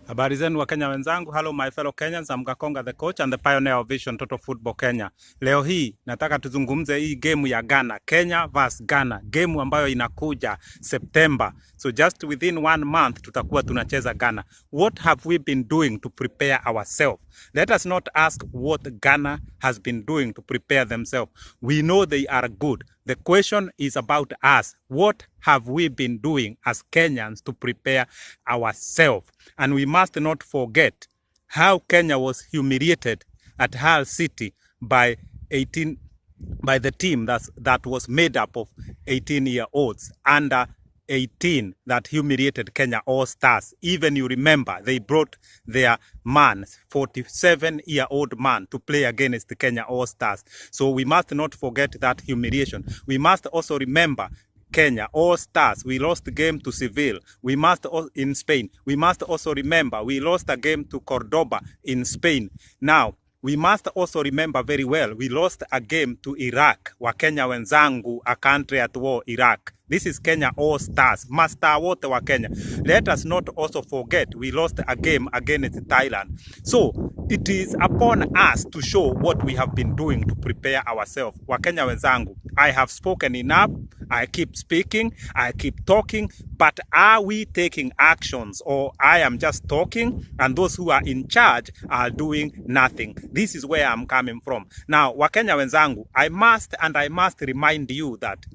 Habari zenu wa Kenya wenzangu. Hello my fellow Kenyans, I'm Gakonga the coach and the pioneer of Vision Total Football Kenya. Leo hii nataka tuzungumze hii game ya Ghana, Kenya vs Ghana, game ambayo inakuja September. So just within 1 month tutakuwa tunacheza Ghana. What have we been doing to prepare ourselves? Let us not ask what Ghana has been doing to prepare themselves. We know they are good. The question is about us. What have we been doing as Kenyans to prepare ourselves? And we must not forget how Kenya was humiliated at Hull City by the team that was made up of 18-year-olds under 18 that humiliated Kenya All Stars. Even you remember, they brought their man, 47-year-old man, to play against the Kenya All Stars. So we must not forget that humiliation. We must also remember Kenya All Stars. We lost the game to Seville. We must in Spain. We must also remember we lost a game to Cordoba in Spain. Now we must also remember very well we lost a game to Iraq. Wakenya wenzangu, a country at war, Iraq. This is Kenya All Stars. Master wote wa Kenya. Let us not also forget we lost a game against Thailand. So it is upon us to show what we have been doing to prepare ourselves. Wakenya wenzangu, I have spoken enough. I keep speaking, I keep talking, but are we taking actions, or I am just talking and those who are in charge are doing nothing? This is where I'm coming from. Now, Wakenya wenzangu, I must remind you that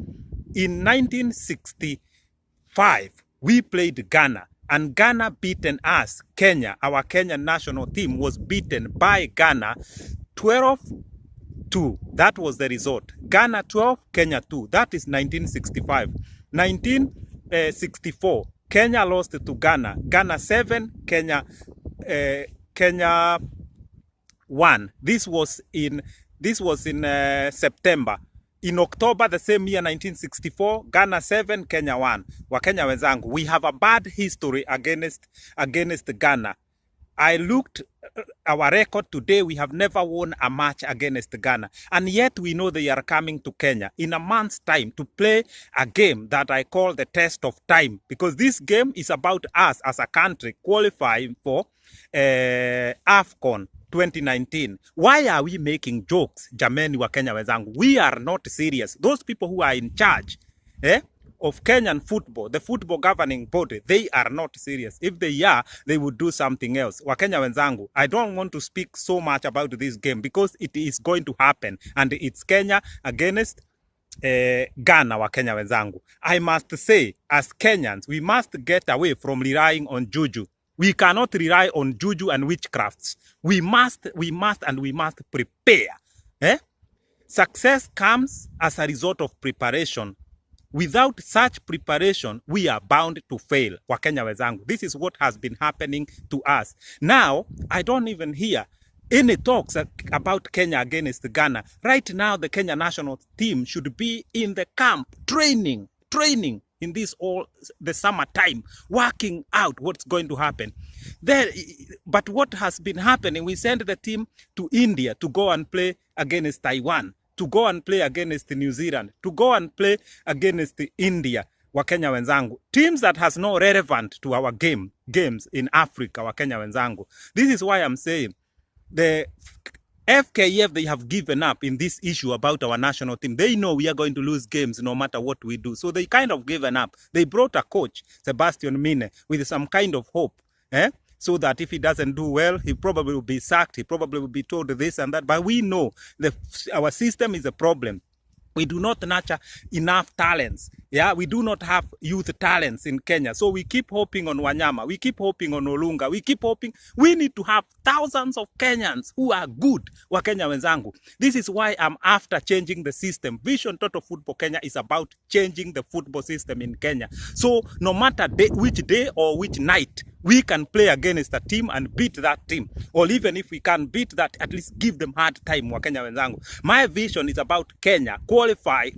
in 1965, we played Ghana, and Ghana beaten us. Kenya, our Kenyan national team was beaten by Ghana 12-2. That was the result. Ghana 12, Kenya 2. That is 1965. 1964, Kenya lost to Ghana. Ghana 7, Kenya 1. This was in September. In October the same year, 1964, Ghana 7, Kenya 1. Wakenya wenzangu, we have a bad history against Ghana. I looked our record today. We have never won a match against Ghana. And yet we know they are coming to Kenya in a month's time to play a game that I call the test of time. Because this game is about us as a country qualifying for AFCON 2019. Why are we making jokes, jameni wa Kenya wenzangu? We are not serious. Those people who are in charge of Kenyan football, the football governing body, they are not serious. If they are, they would do something else. Wakenya wenzangu, I don't want to speak so much about this game because it is going to happen, and it's Kenya against Ghana. Wakenya wenzangu, I must say, as Kenyans, we must get away from relying on Juju. We cannot rely on Juju and witchcrafts. We must prepare. Success comes as a result of preparation. Without such preparation, we are bound to fail. Wakenya wenzangu, this is what has been happening to us. Now, I don't even hear any talks about Kenya against Ghana. Right now, the Kenya national team should be in the camp, training in this the summertime, working out what's going to happen there. But what has been happening, we send the team to India to go and play against Taiwan, to go and play against New Zealand, to go and play against India. Wakenya wenzangu, teams that has no relevant to our games in Africa. Wakenya wenzangu, this is why I'm saying the FKF, they have given up in this issue about our national team. They know we are going to lose games no matter what we do. So they kind of given up. They brought a coach, Sebastian Mine, with some kind of hope. So that if he doesn't do well, he probably will be sacked. He probably will be told this and that. But we know our system is a problem. We do not nurture enough talents. Yeah, we do not have youth talents in Kenya. So we keep hoping on Wanyama. We keep hoping on Olunga. We keep hoping. We need to have thousands of Kenyans who are good. Wakenya wenzangu. This is why I'm after changing the system. Vision Total Football Kenya is about changing the football system in Kenya. So no matter which day or which night, we can play against a team and beat that team. Or even if we can't beat that, at least give them hard time, Wakenya wenzangu. My vision is about Kenya qualifying,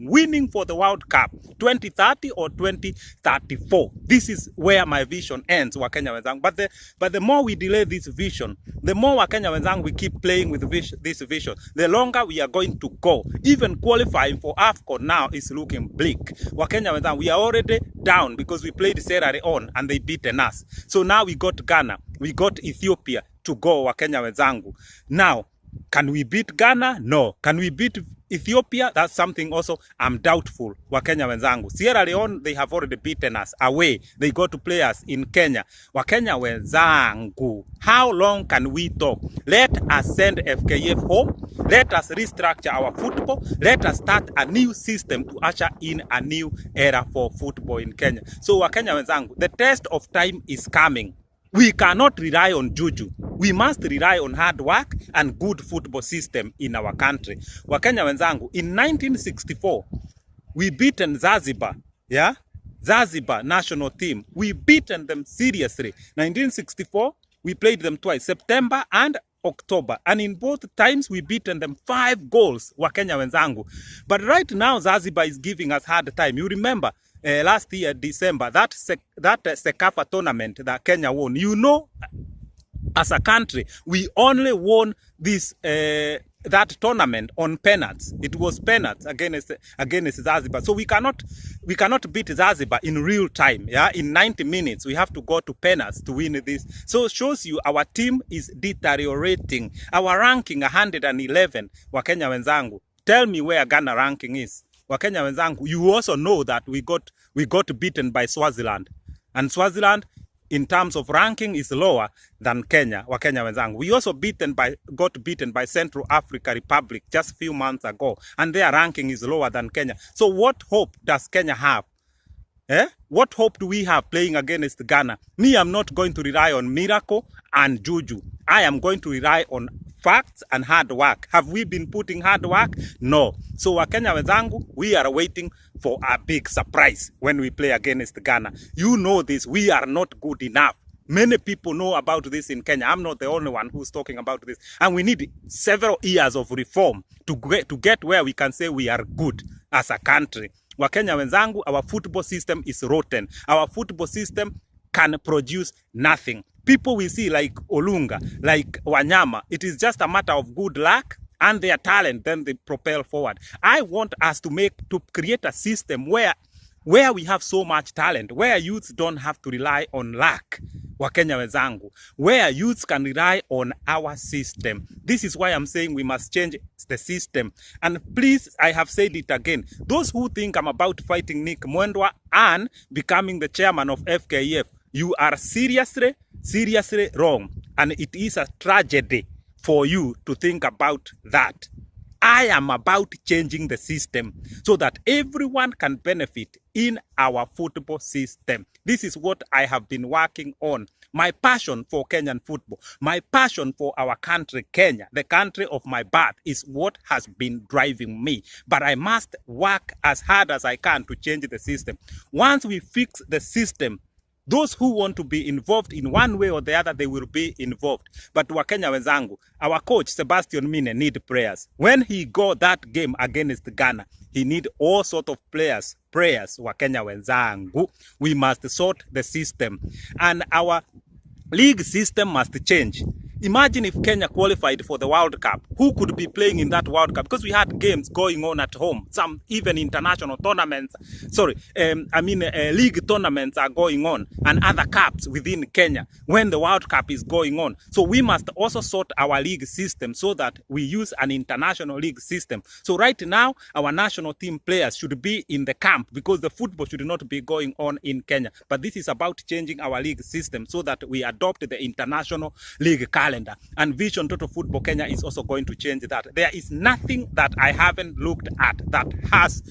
winning for the World Cup 2030 or 2034. This is where my vision ends, Wakenya wenzangu. But the more we delay this vision, the more Wakenya wenzangu we keep playing with this vision, the longer we are going to go. Even qualifying for AFCON now is looking bleak. Wakenya wenzangu, we are already down because we played Sierra Leone and they beat beaten us. So now we got Ghana, we got Ethiopia to go, Wakenya wenzangu. Now, can we beat Ghana? No. Can we beat Ethiopia? That's something also I'm doubtful, Wakenya wenzangu. Sierra Leone, they have already beaten us away. They got to play us in Kenya. Wakenya wenzangu, how long can we talk? Let us send FKF home. Let us restructure our football. Let us start a new system to usher in a new era for football in Kenya. So Wakenya wenzangu, the test of time is coming. We cannot rely on Juju. We must rely on hard work and good football system in our country. Wakenya wenzangu, in 1964, we beaten Zanzibar, yeah? Zanzibar national team. We beaten them seriously. 1964, we played them twice, September and October. And in both times, we beaten them 5 goals, Wakenya wenzangu. But right now, Zanzibar is giving us hard time. You remember, last year, December, that Sekafa tournament that Kenya won, you know, as a country, we only won this that tournament on penalties. It was penalties against Zanzibar. So we cannot beat Zanzibar in real time. Yeah, in 90 minutes we have to go to penalties to win this. So it shows you our team is deteriorating. Our ranking 111. Wakenya wenzangu, tell me where Ghana ranking is. Wakenya wenzangu, you also know that we got beaten by Swaziland, and Swaziland in terms of ranking is lower than Kenya. Wakenya wenzangu, we also got beaten by Central Africa Republic just a few months ago, and their ranking is lower than Kenya. So what hope does Kenya have? What hope do we have playing against Ghana? Me, I'm not going to rely on miracle and Juju. I am going to rely on facts and hard work. Have we been putting hard work? No. So Wakenya wenzangu, we are waiting for a big surprise when we play against Ghana. You know this, we are not good enough. Many people know about this in Kenya. I'm not the only one who's talking about this. And we need several years of reform to get where we can say we are good as a country. Wakenya wenzangu, our football system is rotten. Our football system can produce nothing. People we see like Olunga, like Wanyama, it is just a matter of good luck and their talent, then they propel forward. I want us to create a system where we have so much talent, where youths don't have to rely on luck, Wakenya wenzangu, where youths can rely on our system. This is why I'm saying we must change the system. And please, I have said it again, those who think I'm about fighting Nick Mwendwa and becoming the chairman of FKF, you are seriously wrong. And it is a tragedy for you to think about that. I am about changing the system so that everyone can benefit in our football system. This is what I have been working on. My passion for Kenyan football, my passion for our country, Kenya, the country of my birth, is what has been driving me. But I must work as hard as I can to change the system. Once we fix the system, those who want to be involved in one way or the other, they will be involved. But Wakenya wenzangu, our coach Sebastian Mine need prayers. When he go that game against Ghana, he need all sort of prayers. Wakenya wenzangu, we must sort the system, and our league system must change. Imagine if Kenya qualified for the World Cup. Who could be playing in that World Cup? Because we had games going on at home. Some even international tournaments. League tournaments are going on. And other cups within Kenya when the World Cup is going on. So we must also sort our league system so that we use an international league system. So right now, our national team players should be in the camp because the football should not be going on in Kenya. But this is about changing our league system so that we adopt the international league calendar. And Vision Total Football Kenya is also going to change that. There is nothing that I haven't looked at that has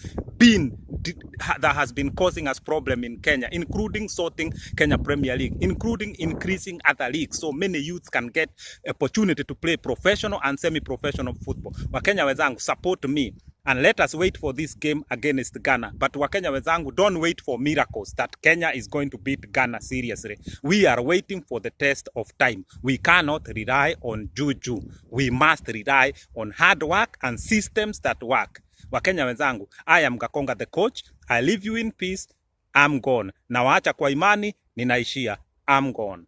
been causing us problem in Kenya, including sorting Kenya Premier League, including increasing other leagues so many youths can get opportunity to play professional and semi-professional football. Wakenya wenzangu, support me. And let us wait for this game against Ghana. But Wakenya wenzangu, don't wait for miracles that Kenya is going to beat Ghana seriously. We are waiting for the test of time. We cannot rely on Juju. We must rely on hard work and systems that work. Wakenya wenzangu, I am Gakonga the coach. I leave you in peace. I'm gone. Nawaacha kwa imani, ninaishia. I'm gone.